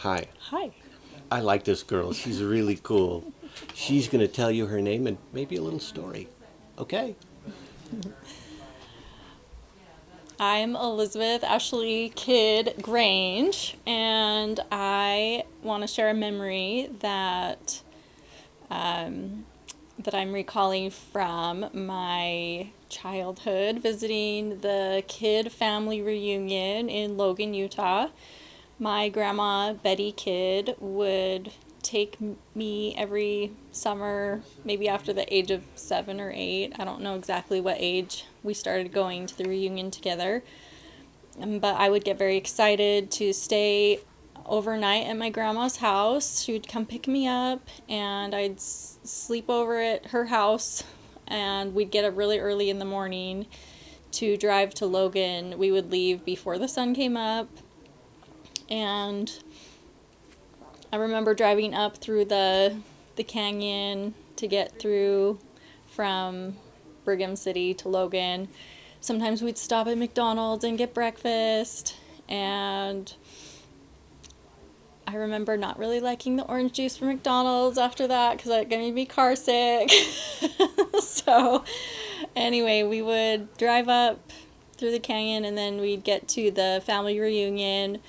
Hi. Hi. I like this girl. She's really cool. She's going to tell you her name and maybe a little story. Okay? I'm Elizabeth Ashley Kidd Grange, and I want to share a memory that I'm recalling from my childhood, visiting the Kidd family reunion in Logan, Utah. My grandma, Betty Kidd, would take me every summer, maybe after the age of 7 or 8. I don't know exactly what age we started going to the reunion together. But I would get very excited to stay overnight at my grandma's house. She would come pick me up, and I'd sleep over at her house, and we'd get up really early in the morning to drive to Logan. We would leave before the sun came up, and I remember driving up through the canyon to get through from Brigham City to Logan. Sometimes we'd stop at McDonald's and get breakfast, and I remember not really liking the orange juice from McDonald's after that because it made me car sick. So anyway, we would drive up through the canyon, and then we'd get to the family reunion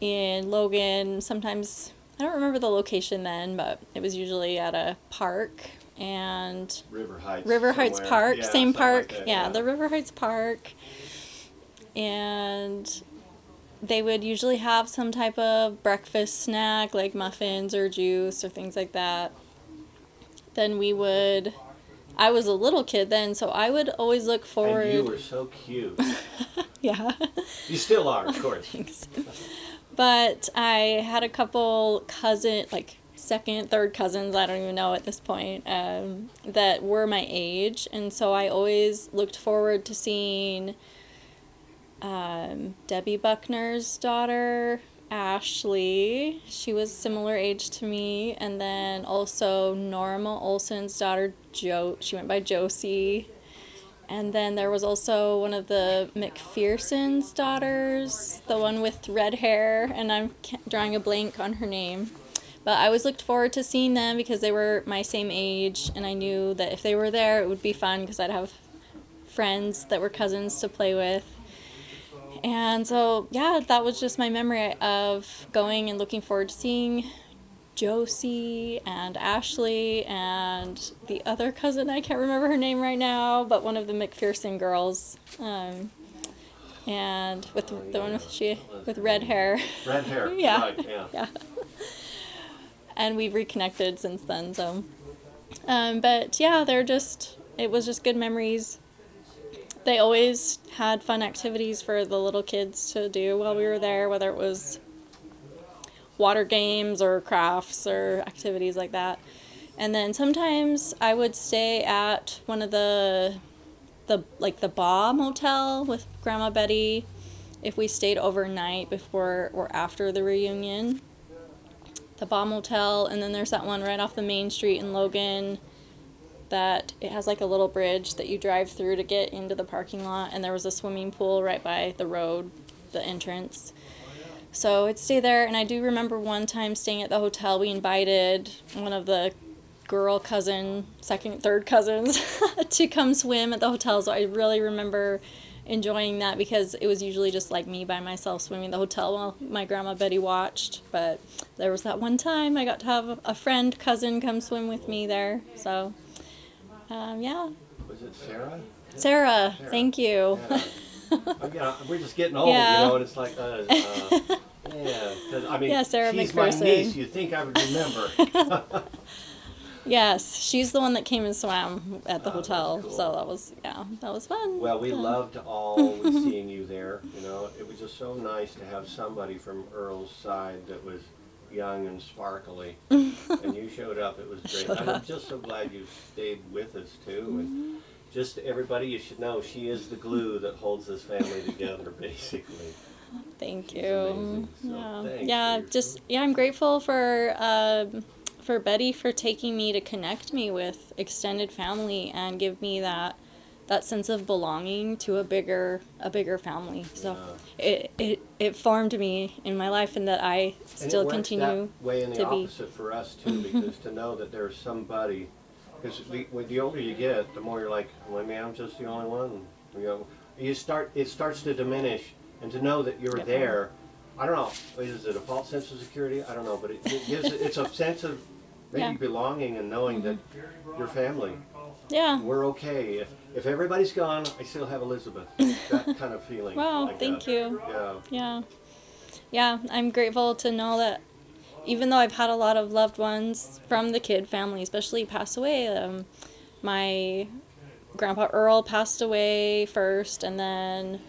in Logan. Sometimes, I don't remember the location then, but it was usually at a park. And River Heights. River Heights somewhere. Park, Yeah, same something park. like that, Yeah, the River Heights Park. And they would usually have some type of breakfast snack, like muffins or juice or things like that. Then I was a little kid then, so I would always look forward. And you were so cute. Yeah. You still are, of course. Thanks. But I had a couple second, third cousins, I don't even know at this point, that were my age. And so I always looked forward to seeing Debbie Buckner's daughter, Ashley. She was similar age to me. And then also Norma Olson's daughter, Jo. She went by Josie. And then there was also one of the McPherson's daughters, the one with red hair, and I'm drawing a blank on her name. But I always looked forward to seeing them because they were my same age, and I knew that if they were there, it would be fun because I'd have friends that were cousins to play with. And so, yeah, that was just my memory of going and looking forward to seeing Josie and Ashley and the other cousin, I can't remember her name right now, but one of the McPherson girls, and with the one with red hair. Red hair, Yeah. right, yeah. And we've reconnected since then, so. But yeah, it was just good memories. They always had fun activities for the little kids to do while we were there, whether it was water games or crafts or activities like that. And then sometimes I would stay at one of the Baugh Motel with Grandma Betty if we stayed overnight before or after the reunion. The Baugh Motel, and then there's that one right off the main street in Logan that it has like a little bridge that you drive through to get into the parking lot, and there was a swimming pool right by the road, the entrance. So I'd stay there, and I do remember one time staying at the hotel, we invited one of the girl second, third cousins to come swim at the hotel. So I really remember enjoying that because it was usually just like me by myself swimming at the hotel while my grandma Betty watched. But there was that one time I got to have a cousin come swim with me there. So, yeah. Was it Sarah? Sarah, thank you. Yeah. We're just getting old, Yeah. and it's like, yeah, 'cause, I mean, Yeah, Sarah she's McPherson. my niece. You'd think I would remember. Yes, she's the one that came and swam at the hotel. That's cool. So that was fun. Well, we loved always seeing you there. It was just so nice to have somebody from Earl's side that was young and sparkly. And you showed up. It was great. I'm just so glad you stayed with us too. And just everybody, you should know she is the glue that holds this family together, basically. Thank She's you. amazing. So thanks Yeah, for your- I'm grateful for Betty for taking me to connect me with extended family and give me that that sense of belonging to a bigger family. So it formed me in my life, and that I still and it continue works that way in the to be. opposite for us too, because to know that there's somebody, because the older you get, the more you're like, well, maybe I'm just the only one. You know, it starts to diminish, and to know that you're Yep. there, I don't know, is it a false sense of security? I don't know, but it gives it's a sense of maybe Yeah. belonging and knowing that your family, Yeah. we're okay. If everybody's gone, I still have Elizabeth. That kind of feeling. Wow, like thank that. you. Yeah. Yeah. Yeah, I'm grateful to know that even though I've had a lot of loved ones from the Kidd family, especially pass away, my grandpa Earl passed away first, and then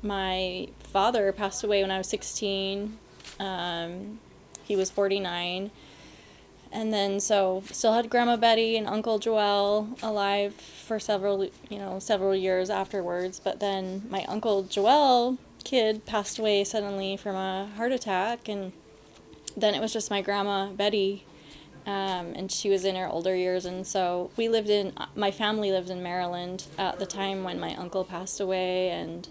my father passed away when I was 16. He was 49. And then so still had Grandma Betty and Uncle Joel alive for several years afterwards. But then my Uncle Joel Kidd passed away suddenly from a heart attack, and then it was just my Grandma Betty, and she was in her older years. And so my family lived in Maryland at the time when my uncle passed away, and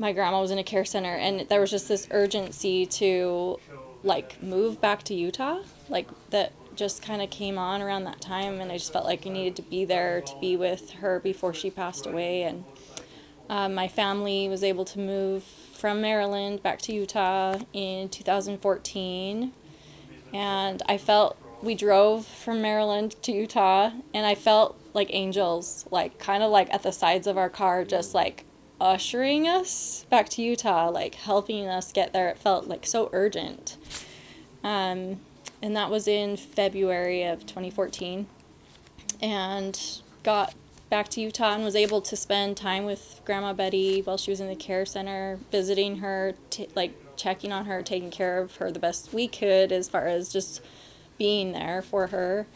my grandma was in a care center, and there was just this urgency to like move back to Utah, like that just kind of came on around that time, and I just felt like I needed to be there to be with her before she passed away. And my family was able to move from Maryland back to Utah in 2014, and we drove from Maryland to Utah, and I felt like angels, like kind of like at the sides of our car, just like ushering us back to Utah, like helping us get there. It felt like so urgent. And that was in February of 2014, and got back to Utah and was able to spend time with Grandma Betty while she was in the care center, visiting her, like checking on her, taking care of her the best we could as far as just being there for her.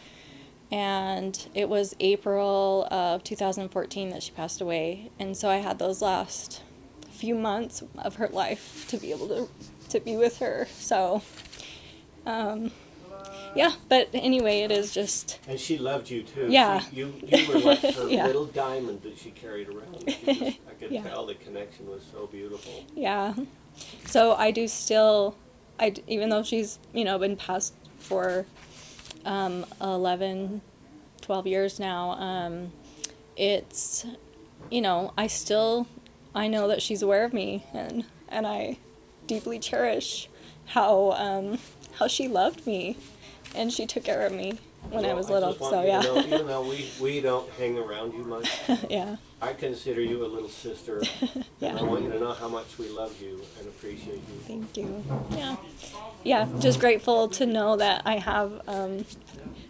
And it was April of 2014 that she passed away. And so I had those last few months of her life to be able to be with her. So, yeah, but anyway, it is just... And she loved you too. Yeah. You were like her Yeah. little diamond that she carried around. I could Yeah. tell the connection was so beautiful. Yeah. So I do still, even though she's, been passed for 11, 12 years now, it's, I know that she's aware of me, and I deeply cherish how she loved me, and she took care of me when I was little. I just want So you yeah. to know, even though we don't hang around you much, Yeah. I consider you a little sister. Yeah. And I want you to know how much we love you and appreciate you. Thank you. Yeah. Yeah, just grateful to know that I have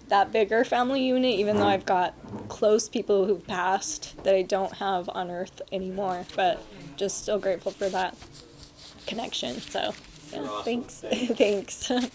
that bigger family unit, even though I've got close people who've passed that I don't have on Earth anymore, but just still grateful for that connection. So, yeah, You're awesome. thanks. Thanks. Thanks.